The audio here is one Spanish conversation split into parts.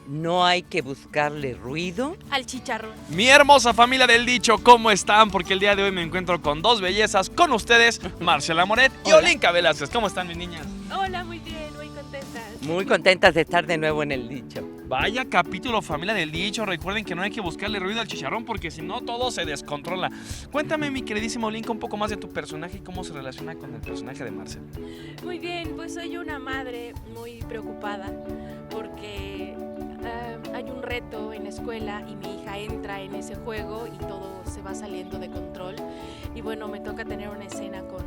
no hay que buscarle ruido al chicharrón. Mi hermosa familia del dicho, ¿cómo están? Porque el día de hoy me encuentro con dos bellezas, con ustedes, Marcela Moret y Hola. Olinka Velázquez. ¿Cómo están, mis niñas? Hola, muy bien, muy contentas. muy contentas de estar de nuevo en el dicho. Vaya capítulo, familia del dicho. Recuerden que no hay que buscarle ruido al chicharrón porque si no todo se descontrola. Cuéntame, mi queridísimo Olinka, un poco más de tu personaje y cómo se relaciona con el personaje de Marcela. Muy bien, pues soy una madre muy preocupada porque hay un reto en la escuela y mi hija entra en ese juego y todo se va saliendo de control. Y bueno, me toca tener una escena con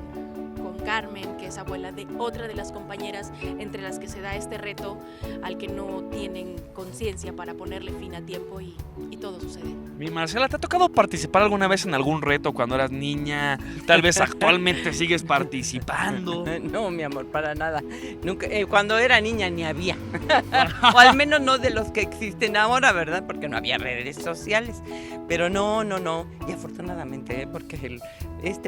Carmen, que es abuela de otra de las compañeras entre las que se da este reto al que no tienen conciencia para ponerle fin a tiempo y todo sucede. Mi Marcela, ¿te ha tocado participar alguna vez en algún reto cuando eras niña? Tal vez actualmente sigues participando. No, mi amor, para nada. Nunca, cuando era niña ni había. O al menos no de los que existen ahora, ¿verdad? Porque no había redes sociales. Pero no. Y afortunadamente, porque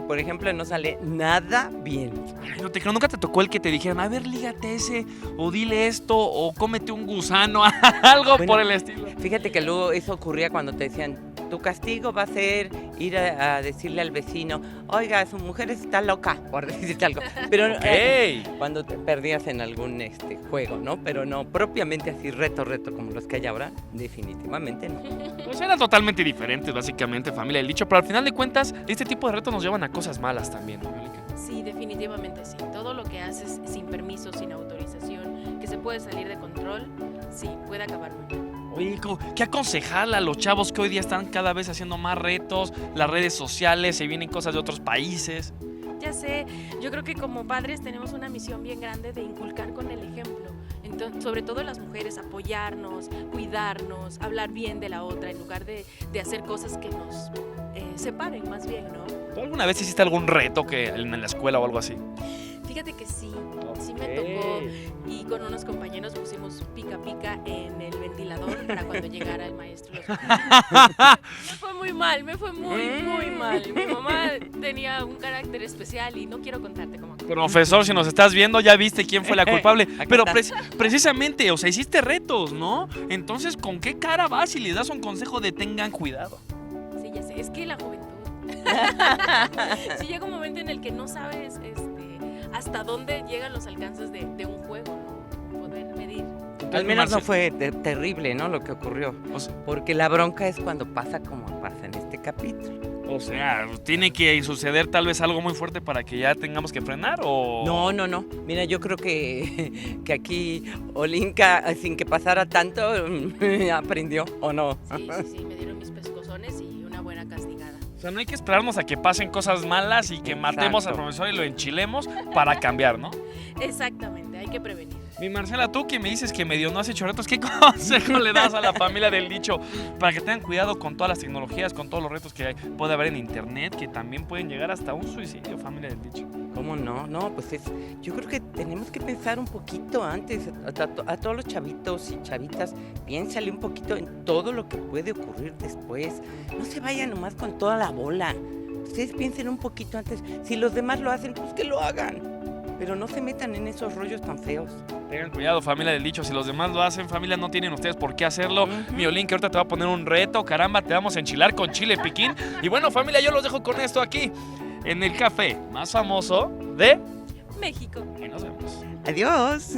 por ejemplo, no sale nada bien. Ay, no te creo, nunca te tocó el que te dijeran, a ver, lígate ese, o dile esto, o cómete un gusano, algo Bueno, por el estilo. Fíjate que luego eso ocurría cuando te decían, tu castigo va a ser ir a decirle al vecino, oiga, su mujer está loca, por decirte algo. Pero Ok. cuando te perdías en algún juego, ¿no? Pero no, propiamente así reto como los que hay ahora, definitivamente no. Pues eran totalmente diferentes, básicamente, familia del dicho, pero al final de cuentas, este tipo de retos nos llevan a cosas malas también, ¿no, Olinka? Sí, definitivamente sí. Todo lo que haces sin permiso, sin autorización, que se puede salir de control, sí, puede acabar muy mal. Oye, ¿qué aconsejarle a los chavos que hoy día están cada vez haciendo más retos, las redes sociales, se vienen cosas de otros países? Ya sé, yo creo que como padres tenemos una misión bien grande de inculcar con el ejemplo. Entonces, sobre todo las mujeres, apoyarnos, cuidarnos, hablar bien de la otra en lugar de hacer cosas que nos separen más bien, ¿no? ¿Tú alguna vez hiciste algún reto en la escuela o algo así? Fíjate que sí me tocó y con unos compañeros pusimos pica pica en el ventilador para cuando llegara el maestro. Me fue muy mal, me fue muy mal. Mi mamá tenía un carácter especial y no quiero contarte cómo. Profesor, si nos estás viendo, ya viste quién fue la culpable. Acá Pero está. precisamente, o sea, hiciste retos, ¿no? Entonces, ¿con qué cara vas y le das un consejo de tengan cuidado? Sí, ya sé, es que la juventud. Sí llega un momento en el que no sabes hasta dónde llegan los alcances de un juego, ¿no? Poder medir. Al menos no Marce- fue terrible, ¿no? Lo que ocurrió. O sea, Porque la bronca es cuando pasa como pasa en este capítulo. ¿tiene que suceder tal vez algo muy fuerte para que ya tengamos que frenar o...? No. Mira, yo creo que aquí Olinka, sin que pasara tanto, aprendió, ¿o no? Sí, me dieron mis pescozones y una buena castigada. O sea, no hay que esperarnos a que pasen cosas malas y que matemos al Exacto. profesor y lo enchilemos para cambiar, ¿no? Exactamente, hay que prevenir. Mi Marcela, tú que me dices que medio no has hecho retos, ¿qué consejo le das a la familia del dicho para que tengan cuidado con todas las tecnologías, con todos los retos que puede haber en internet, que también pueden llegar hasta un suicidio, familia del dicho? ¿Cómo no? No, pues yo creo que tenemos que pensar un poquito antes, a todos los chavitos y chavitas, piénsale un poquito en todo lo que puede ocurrir después. No se vayan nomás con toda la bola. Ustedes piensen un poquito antes. Si los demás lo hacen, pues que lo hagan. Pero no se metan en esos rollos tan feos. Tengan cuidado, familia del dicho, si los demás lo hacen, familia, no tienen ustedes por qué hacerlo. Ujú. Mi Olin, que ahorita te va a poner un reto, caramba, te vamos a enchilar con chile piquín. Y bueno, familia, yo los dejo con esto aquí, en el café más famoso de... México. Y nos vemos. Adiós.